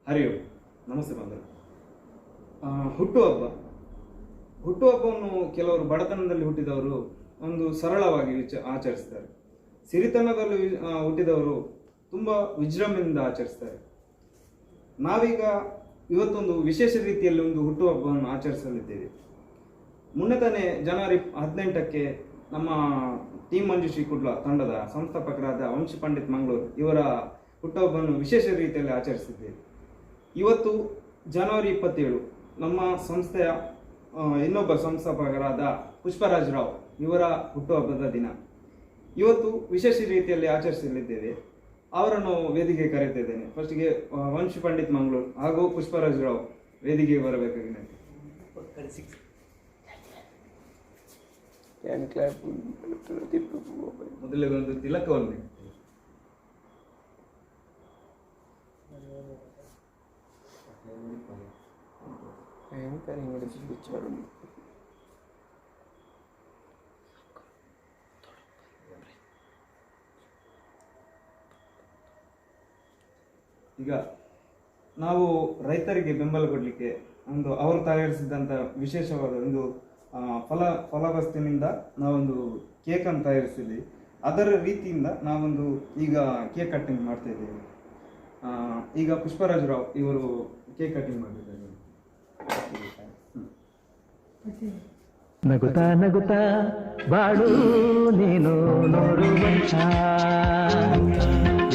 ಹರಿ ಓಂ. ನಮಸ್ತೆ ಬಂದರು. ಹುಟ್ಟುಹಬ್ಬವನ್ನು ಕೆಲವರು ಬಡತನದಲ್ಲಿ ಹುಟ್ಟಿದವರು ಒಂದು ಸರಳವಾಗಿ ಆಚರಿಸ್ತಾರೆ. ಸಿರಿತನದಲ್ಲಿ ಹುಟ್ಟಿದವರು ತುಂಬ ವಿಜೃಂಭಣೆಯಿಂದ ಆಚರಿಸ್ತಾರೆ. ನಾವೀಗ ಇವತ್ತೊಂದು ವಿಶೇಷ ರೀತಿಯಲ್ಲಿ ಒಂದು ಹುಟ್ಟುಹಬ್ಬವನ್ನು ಆಚರಿಸಲಿದ್ದೇವೆ. ಮೊನ್ನೆ ತಾನೇ ಜನವರಿ 18ಕ್ಕೆ ನಮ್ಮ ಟೀಮ್ ಮಂಜುಶ್ರೀ ಕುಡ್ಲ ತಂಡದ ಸಂಸ್ಥಾಪಕರಾದ ವಂಶಿ ಪಂಡಿತ್ ಮಂಗಳೂರು ಇವರ ಹುಟ್ಟುಹಬ್ಬವನ್ನು ವಿಶೇಷ ರೀತಿಯಲ್ಲಿ ಆಚರಿಸಿದ್ದೇವೆ. ಇವತ್ತು ಜನವರಿ 27 ನಮ್ಮ ಸಂಸ್ಥೆಯ ಇನ್ನೊಬ್ಬ ಸಂಸ್ಥಾಪಕರಾದ ಪುಷ್ಪರಾಜ್ ರಾವ್ ಇವರ ಹುಟ್ಟುಹಬ್ಬದ ದಿನ. ಇವತ್ತು ವಿಶೇಷ ರೀತಿಯಲ್ಲಿ ಆಚರಿಸಲಿದ್ದೇವೆ. ಅವರನ್ನು ವೇದಿಕೆಗೆ ಕರೆಯುತ್ತಿದ್ದೇನೆ. ಫಸ್ಟಿಗೆ ವಂಶಿ ಪಂಡಿತ್ ಮಂಗಳೂರು ಹಾಗೂ ಪುಷ್ಪರಾಜ್ ರಾವ್ ವೇದಿಕೆಗೆ ಬರಬೇಕಾಗಿದೆ. ಮೊದಲೇ ಒಂದು ತಿಲಕವನ್ನು ಈಗ ನಾವು ರೈತರಿಗೆ ಬೆಂಬಲ ಕೊಡಲಿಕ್ಕೆ ಒಂದು ಅವರು ತಯಾರಿಸಿದಂಥ ವಿಶೇಷವಾದ ಒಂದು ಫಲವಸ್ತಿನಿಂದ ನಾವೊಂದು ಕೇಕನ್ನು ತಯಾರಿಸಿದ್ವಿ. ಅದರ ರೀತಿಯಿಂದ ನಾವೊಂದು ಈಗ ಕೇಕ್ ಕಟ್ಟಿಂಗ್ ಮಾಡ್ತಾ ಇದ್ದೇವೆ. ಈಗ ಪುಷ್ಪರಾಜ್ ರಾವ್ ಇವರು ಕೇಕ್ ಕಟ್ಟಿಂಗ್ ಮಾಡ್ತಿದ್ದಾರೆ. ನಗುತ್ತಾ ನಗುತ್ತಾ ಬಾಳು ನೀನು ನೋಡು ವಂಶ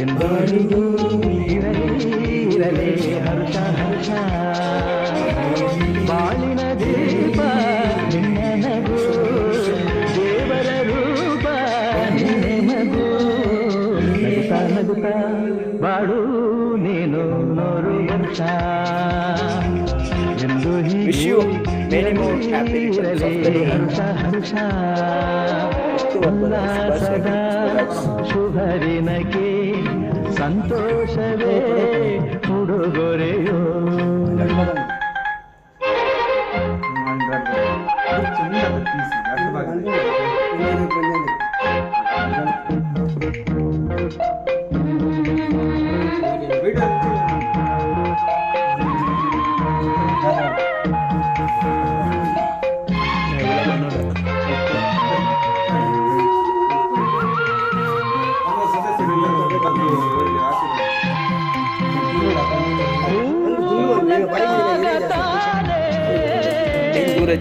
ಎಂದರಿಗೂ ಇರಲಿ ಹರ್ಷ ಹರ್ಷ ಬಾಳಿನ ದೀಪ ನಿನ್ನ ನಗು ದೇವರ ರೂಪ ನಿನ್ನೆ ಮಗು ನಗುತ್ತಾ ನಗುತ್ತಾ ಬಾಳು ನೀನು ನೋಡು ವಂಶ ಎಂದು ಹೀಗೆ ಹರ್ಷ ಹರ್ಷ ಉಲ್ಲಾಸದ ಶುಭರಿನಕ್ಕೆ ಸಂತೋಷವೇ ಉಡುಗೊರೆಯೋ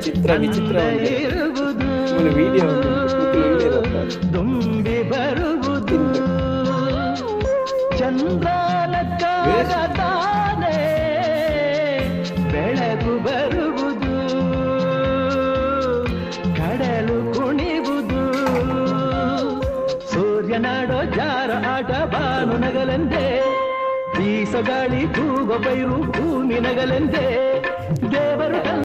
ಚಿತ್ರ ವಿಚಿತ್ರ ವಿಡಿಯೋ ತುಂಬಿ ಬರುವುದು ಚಂದ್ರಾಲಕ್ಕಾಗತಾನೆ ಬೆಳಕು ಬರುವುದು ಕಡಲು ಕುಣಿವುದು ಸೂರ್ಯನಾಡೋ ಜಾರ ಆಟ ಬಾನು ನಗಲೆಂದೇ ಬೀಸಗಾಳಿ ತೂಗೋ ಬೈರು ಭೂಮಿ ನಗಲೆಂದೇ ದೇವರು